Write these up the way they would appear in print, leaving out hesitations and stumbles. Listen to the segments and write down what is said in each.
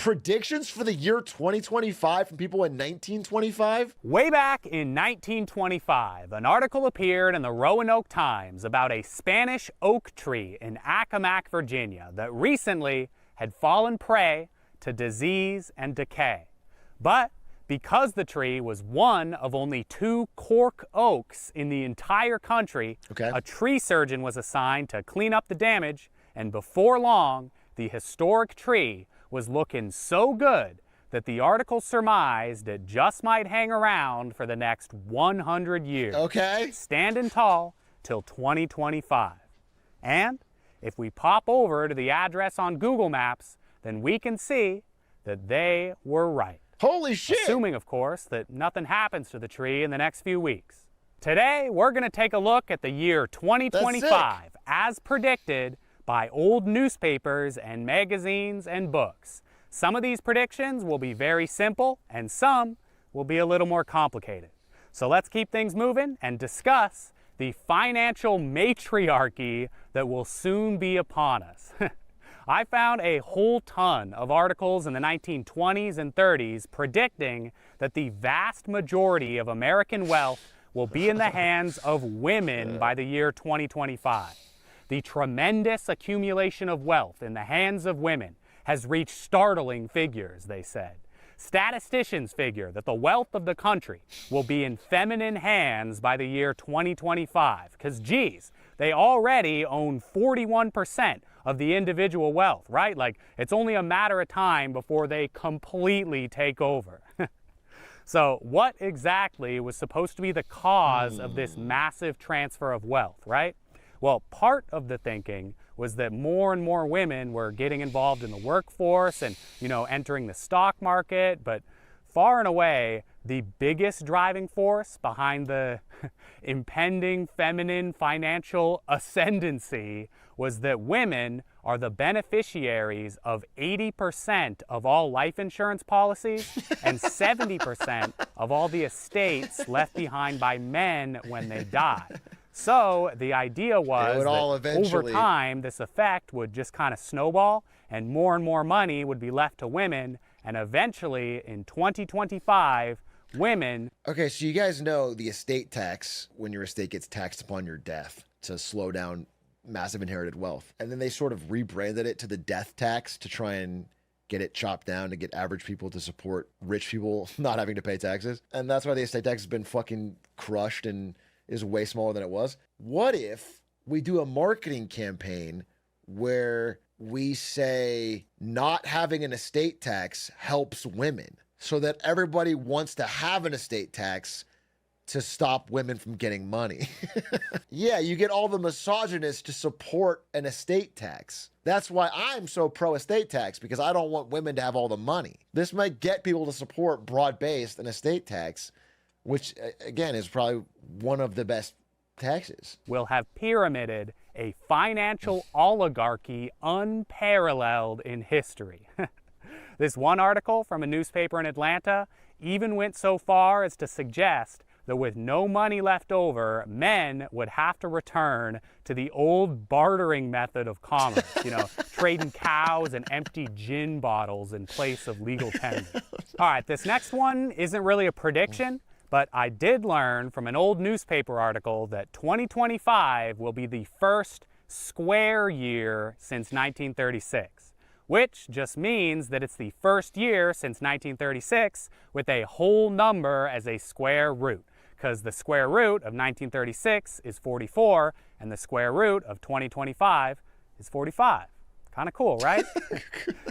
predictions for the year 2025 from people in 1925? Way back in 1925, an article appeared in the Roanoke Times about a Spanish oak tree in Accomack, Virginia, that recently had fallen prey to disease and decay. But because the tree was one of only 2 cork oaks in the entire country, a tree surgeon was assigned to clean up the damage, and before long, the historic tree was looking so good that the article surmised it just might hang around for the next 100 years. Standing tall till 2025. And if we pop over to the address on Google Maps, then we can see that they were right. Holy shit! Assuming, of course, that nothing happens to the tree in the next few weeks. Today, we're going to take a look at the year 2025 as predicted by old newspapers and magazines and books. Some of these predictions will be very simple and some will be a little more complicated. So let's keep things moving and discuss the financial matriarchy that will soon be upon us. I found a whole ton of articles in the 1920s and 30s predicting that the vast majority of American wealth will be in the hands of women by the year 2025. The tremendous accumulation of wealth in the hands of women has reached startling figures, they said. Statisticians figure that the wealth of the country will be in feminine hands by the year 2025, because geez, they already own 41% of the individual wealth, right? Like, it's only a matter of time before they completely take over. So what exactly was supposed to be the cause of this massive transfer of wealth, right? Well, part of the thinking was that more and more women were getting involved in the workforce and, entering the stock market, but far and away, the biggest driving force behind the impending feminine financial ascendancy was that women are the beneficiaries of 80% of all life insurance policies and 70% of all the estates left behind by men when they die. So the idea was that over time, this effect would just kind of snowball and more money would be left to women. And eventually in 2025, women... Okay, so you guys know the estate tax, when your estate gets taxed upon your death to slow down massive inherited wealth. And then they sort of rebranded it to the death tax to try and get it chopped down to get average people to support rich people not having to pay taxes. And that's why the estate tax has been fucking crushed and is way smaller than it was. What if we do a marketing campaign where we say not having an estate tax helps women, so that everybody wants to have an estate tax to stop women from getting money? Yeah, you get all the misogynists to support an estate tax. That's why I'm so pro estate tax, because I don't want women to have all the money. This might get people to support broad-based an estate tax, which again is probably one of the best taxes. Will have pyramided a financial oligarchy unparalleled in history. This one article from a newspaper in Atlanta even went so far as to suggest that with no money left over, men would have to return to the old bartering method of commerce, trading cows and empty gin bottles in place of legal tender. All right, this next one isn't really a prediction, but I did learn from an old newspaper article that 2025 will be the first square year since 1936, which just means that it's the first year since 1936 with a whole number as a square root, because the square root of 1936 is 44 and the square root of 2025 is 45. Kind of cool, right?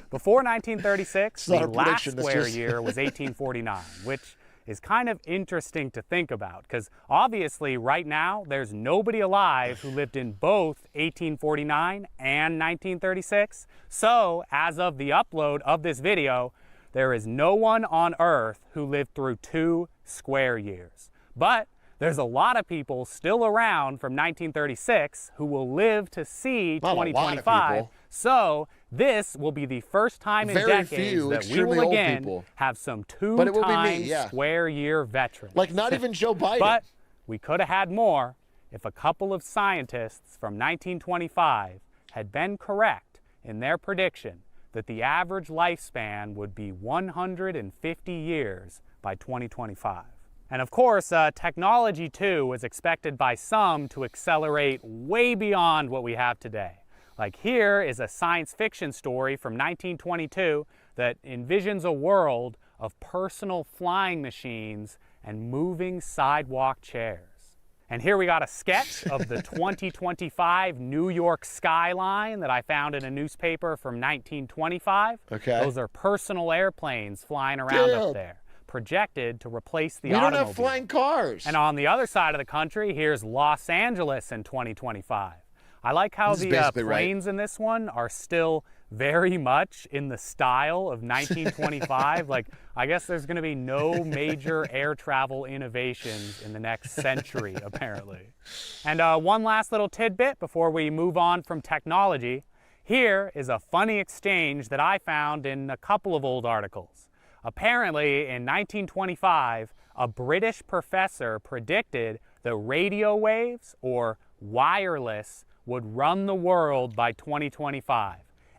Before 1936, the last square year was 1849, which is kind of interesting to think about, because obviously right now there's nobody alive who lived in both 1849 and 1936. So as of the upload of this video, there is no one on Earth who lived through 2 square years. But there's a lot of people still around from 1936 who will live to see 2025. So this will be the first time in decades that we will again have some 2-time square year veterans. Like not even Joe Biden. But we could have had more if a couple of scientists from 1925 had been correct in their prediction that the average lifespan would be 150 years by 2025. And of course, technology too is expected by some to accelerate way beyond what we have today. Like here is a science fiction story from 1922 that envisions a world of personal flying machines and moving sidewalk chairs. And here we got a sketch of the 2025 New York skyline that I found in a newspaper from 1925. Okay. Those are personal airplanes flying around up there, projected to replace the automobile. We don't have flying cars. And on the other side of the country, here's Los Angeles in 2025. I like how the planes in this one are still very much in the style of 1925. Like, I guess there's going to be no major air travel innovations in the next century, apparently. And one last little tidbit before we move on from technology. Here is a funny exchange that I found in a couple of old articles. Apparently, in 1925, a British professor predicted that radio waves, or wireless, would run the world by 2025.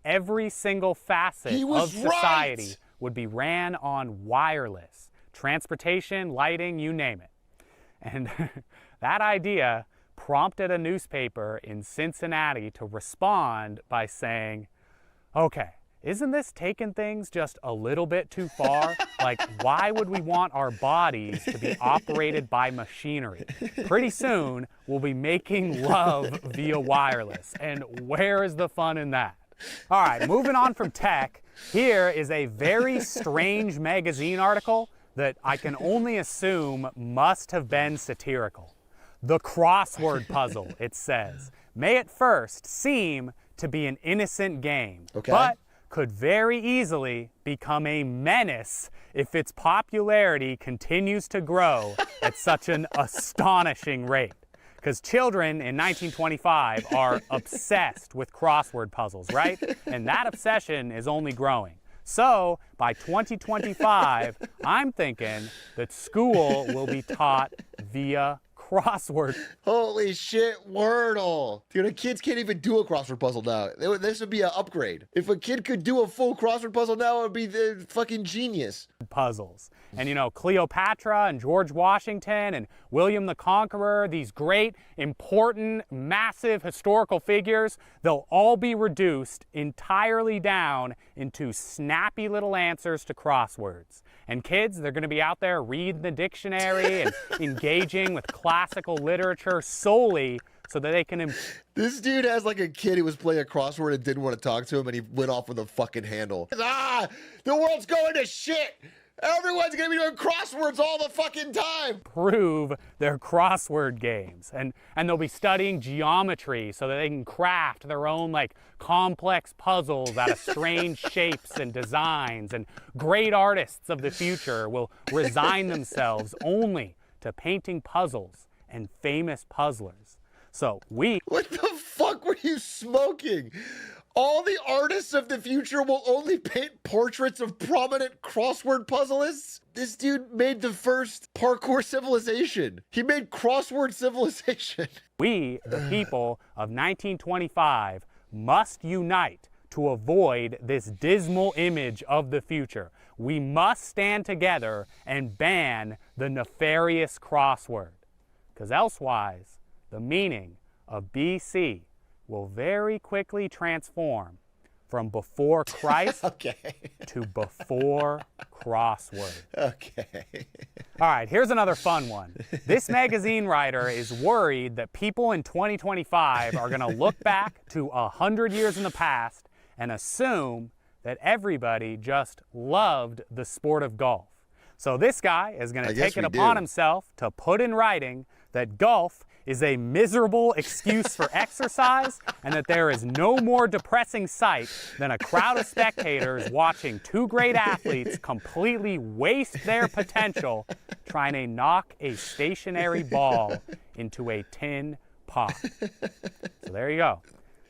Every single facet of society would be ran on wireless. Transportation, lighting, you name it. And that idea prompted a newspaper in Cincinnati to respond by saying, okay, isn't this taking things just a little bit too far? Like, why would we want our bodies to be operated by machinery? Pretty soon, we'll be making love via wireless. And where is the fun in that? All right, moving on from tech, here is a very strange magazine article that I can only assume must have been satirical. The crossword puzzle, it says, may at first seem to be an innocent game, but could very easily become a menace if its popularity continues to grow at such an astonishing rate. Because children in 1925 are obsessed with crossword puzzles, right? And that obsession is only growing. So by 2025, I'm thinking that school will be taught via crossword. Holy shit, Wordle. Dude, kids can't even do a crossword puzzle now. This would be an upgrade. If a kid could do a full crossword puzzle now, it would be the fucking genius. Puzzles. And you know, Cleopatra and George Washington and William the Conqueror, these great, important, massive historical figures, they'll all be reduced entirely down into snappy little answers to crosswords. And kids, they're going to be out there reading the dictionary and engaging with classical literature solely so that they can... This dude has like a kid who was playing a crossword and didn't want to talk to him, and he went off with a fucking handle. Ah, the world's going to shit. Everyone's going to be doing crosswords all the fucking time. Prove their crossword games. And they'll be studying geometry so that they can craft their own like complex puzzles out of strange shapes and designs. And great artists of the future will resign themselves only to painting puzzles and famous puzzlers. So What the fuck were you smoking? All the artists of the future will only paint portraits of prominent crossword puzzleists? This dude made the first parkour civilization. He made crossword civilization. We, the people of 1925, must unite to avoid this dismal image of the future. We must stand together and ban the nefarious crossword. Because elsewise, the meaning of BC will very quickly transform from before Christ to before crossword. Okay. All right, here's another fun one. This magazine writer is worried that people in 2025 are going to look back to 100 years in the past and assume that everybody just loved the sport of golf. So this guy is going to take it upon himself to put in writing that golf is a miserable excuse for exercise and that there is no more depressing sight than a crowd of spectators watching two great athletes completely waste their potential trying to knock a stationary ball into a tin pot. So there you go.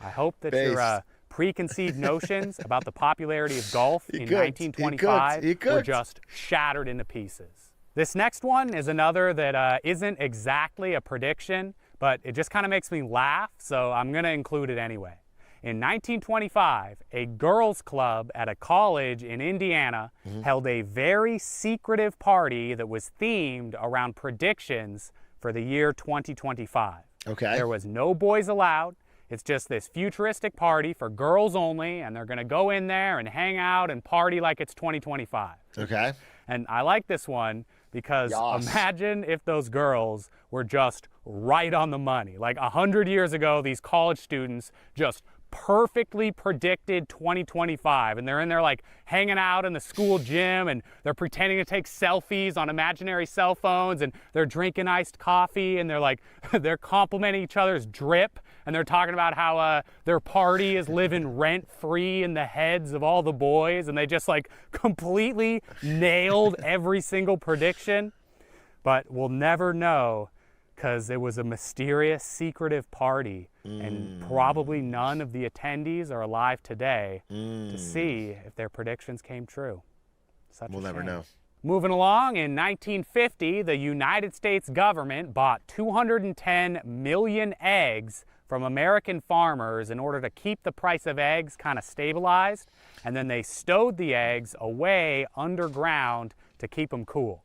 I hope that your preconceived notions about the popularity of golf in 1925 were just shattered into pieces. This next one is another that isn't exactly a prediction, but it just kind of makes me laugh, so I'm going to include it anyway. In 1925, a girls' club at a college in Indiana held a very secretive party that was themed around predictions for the year 2025. Okay. There was no boys allowed. It's just this futuristic party for girls only, and they're going to go in there and hang out and party like it's 2025. Okay. And I like this one because imagine if those girls were just right on the money. Like 100 years ago, these college students just perfectly predicted 2025, and they're in there like hanging out in the school gym, and they're pretending to take selfies on imaginary cell phones, and they're drinking iced coffee, and they're like they're complimenting each other's drip, and they're talking about how their party is living rent-free in the heads of all the boys, and they just like completely nailed every single prediction. But we'll never know, because it was a mysterious, secretive party, and probably none of the attendees are alive today to see if their predictions came true. We'll never know. Moving along, in 1950, the United States government bought 210 million eggs from American farmers in order to keep the price of eggs kind of stabilized, and then they stowed the eggs away underground to keep them cool,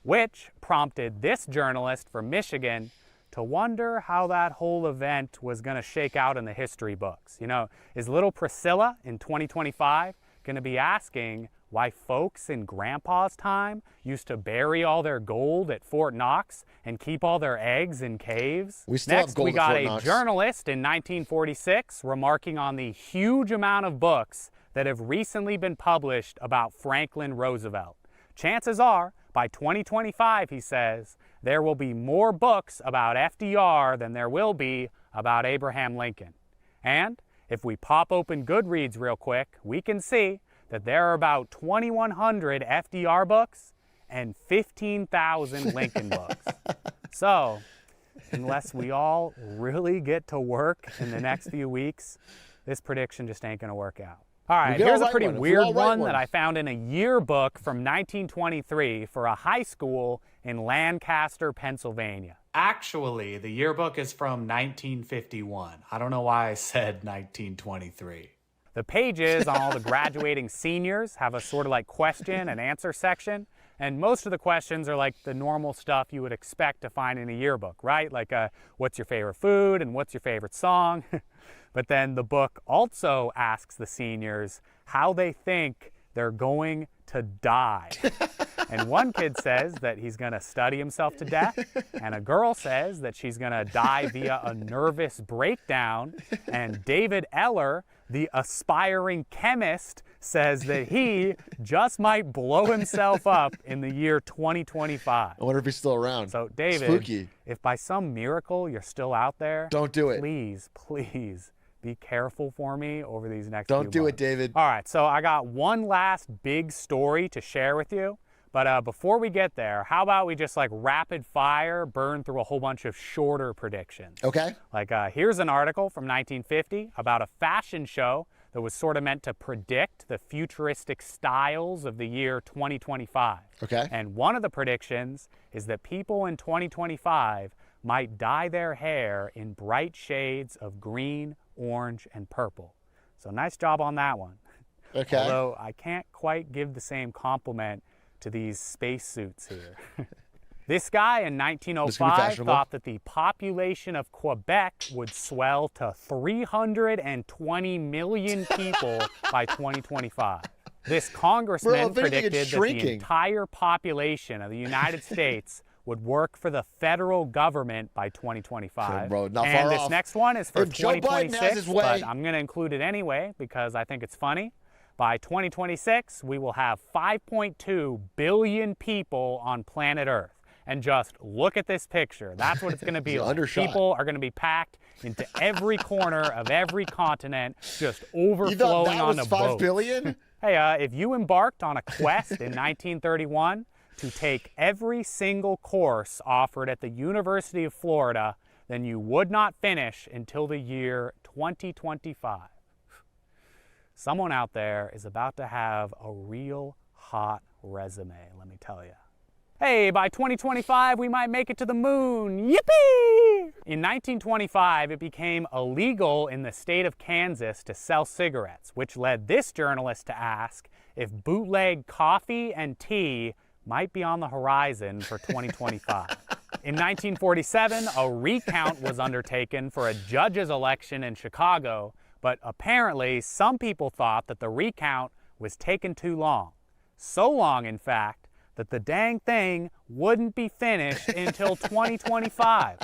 which prompted this journalist from Michigan to wonder how that whole event was going to shake out in the history books. You know, is little Priscilla in 2025 going to be asking why folks in Grandpa's time used to bury all their gold at Fort Knox and keep all their eggs in caves? We still have gold we at got Fort a Knox. journalist in 1946 remarking on the huge amount of books that have recently been published about Franklin Roosevelt. Chances are, by 2025, he says, there will be more books about FDR than there will be about Abraham Lincoln. And if we pop open Goodreads real quick, we can see that there are about 2,100 FDR books and 15,000 Lincoln books. So, unless we all really get to work in the next few weeks, this prediction just ain't gonna work out. All right, here's a pretty weird one that I found in a yearbook from 1923 for a high school in Lancaster, Pennsylvania. Actually, the yearbook is from 1951. I don't know why I said 1923. The pages on all the graduating seniors have a sort of like question and answer section, and most of the questions are like the normal stuff you would expect to find in a yearbook, right? Like what's your favorite food and what's your favorite song? But then the book also asks the seniors how they think they're going to die. And one kid says that he's going to study himself to death, and a girl says that she's going to die via a nervous breakdown, and David Eller, the aspiring chemist, says that he just might blow himself up in the year 2025. I wonder if he's still around. So, David, Spooky. if by some miracle you're still out there, Don't do it. Please, please be careful for me over these next Don't few do months. it, David. All right, so I got one last big story to share with you. But before we get there, how about we just like rapid fire burn through a whole bunch of shorter predictions? Okay. Like here's an article from 1950 about a fashion show that was sort of meant to predict the futuristic styles of the year 2025. Okay. And one of the predictions is that people in 2025 might dye their hair in bright shades of green, orange, and purple. So nice job on that one. Okay. Although I can't quite give the same compliment to these spacesuits here. This guy in 1905 thought that the population of Quebec would swell to 320 million people by 2025. This congressman predicted that the entire population of the United States would work for the federal government by 2025. Bro, not and far this off. next one is for If Joe Biden has 2026, his way. but I'm going to include it anyway because I think it's funny. By 2026, we will have 5.2 billion people on planet Earth. And just look at this picture. That's what it's going to be like. Undershot. People are going to be packed into every corner of every continent, just overflowing on the boats. 5 billion? Hey, if you embarked on a quest in 1931 to take every single course offered at the University of Florida, then you would not finish until the year 2025. Someone out there is about to have a real hot resume, let me tell you. Hey, by 2025, we might make it to the moon. Yippee! In 1925, it became illegal in the state of Kansas to sell cigarettes, which led this journalist to ask if bootleg coffee and tea might be on the horizon for 2025. In 1947, a recount was undertaken for a judge's election in Chicago, but apparently some people thought that the recount was taking too long. So long, in fact, that the dang thing wouldn't be finished until 2025.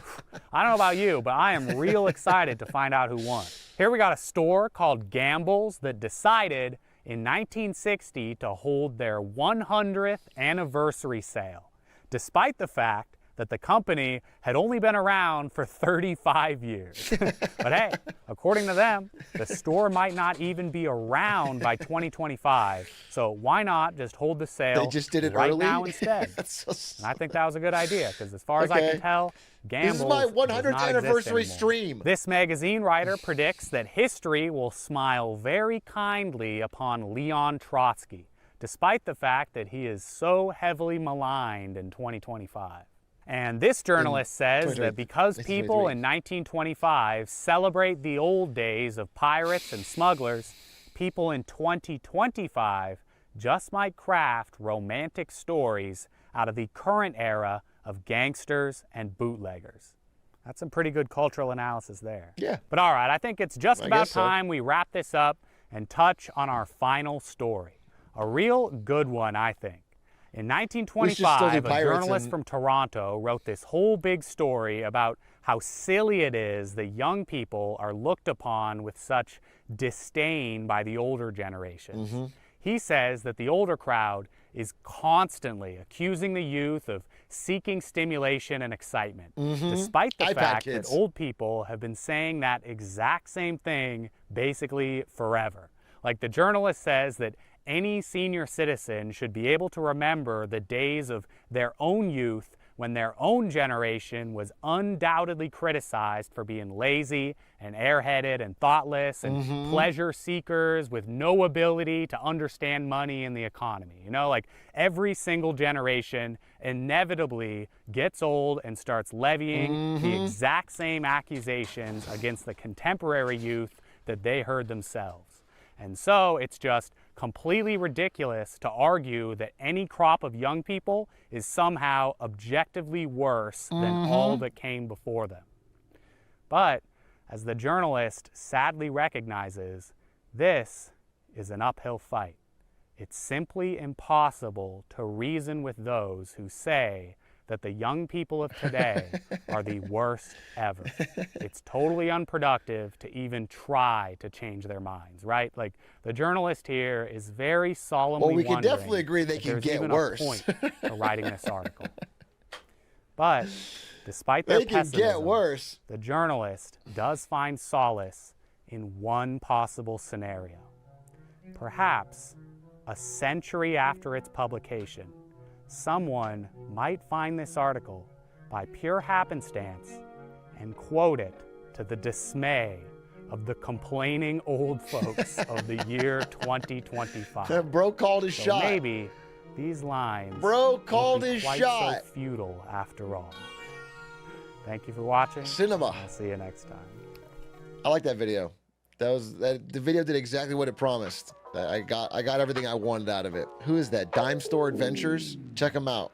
I don't know about you, but I am real excited to find out who won. Here we got a store called Gamble's that decided in 1960 to hold their 100th anniversary sale, despite the fact that the company had only been around for 35 years. But hey, according to them, the store might not even be around by 2025, so why not just hold the sale They just did it right early? now instead? And I think that was a good idea, because as far as I can tell, Gamble's This is my does 100th not anniversary exist anymore. stream. This magazine writer predicts that history will smile very kindly upon Leon Trotsky, despite the fact that he is so heavily maligned in 2025. And this journalist says that because people in 1925 celebrate the old days of pirates and smugglers, people in 2025 just might craft romantic stories out of the current era of gangsters and bootleggers. That's some pretty good cultural analysis there. Yeah. But all right, I think it's just about guess so. time we wrap this up and touch on our final story. A real good one, I think. In We should still 1925, do a pirates journalist and- from Toronto wrote this whole big story about how silly it is that young people are looked upon with such disdain by the older generations. He says that the older crowd is constantly accusing the youth of seeking stimulation and excitement, despite the iPad fact kids. that old people have been saying that exact same thing basically forever. Like, the journalist says that any senior citizen should be able to remember the days of their own youth when their own generation was undoubtedly criticized for being lazy and airheaded and thoughtless and pleasure seekers with no ability to understand money and the economy. You know, like, every single generation inevitably gets old and starts levying the exact same accusations against the contemporary youth that they heard themselves. And so it's just completely ridiculous to argue that any crop of young people is somehow objectively worse than all that came before them. But as the journalist sadly recognizes, this is an uphill fight. It's simply impossible to reason with those who say that the young people of today are the worst ever. It's totally unproductive to even try to change their minds, right? Like, the journalist here is very solemnly Well, we can wondering definitely agree they if can there's get even worse. a point to writing this article. But despite their They can pessimism, get worse. the journalist does find solace in one possible scenario. Perhaps a century after its publication, someone might find this article by pure happenstance and quote it to the dismay of the complaining old folks of the year 2025. That bro called his So shot. maybe these lines Bro won't called be his quite shot. so futile after all. Thank you for watching. Cinema. I'll see you next time. I like that video. The video did exactly what it promised. I got everything I wanted out of it. Who is that? Dime Store Adventures? Check them out.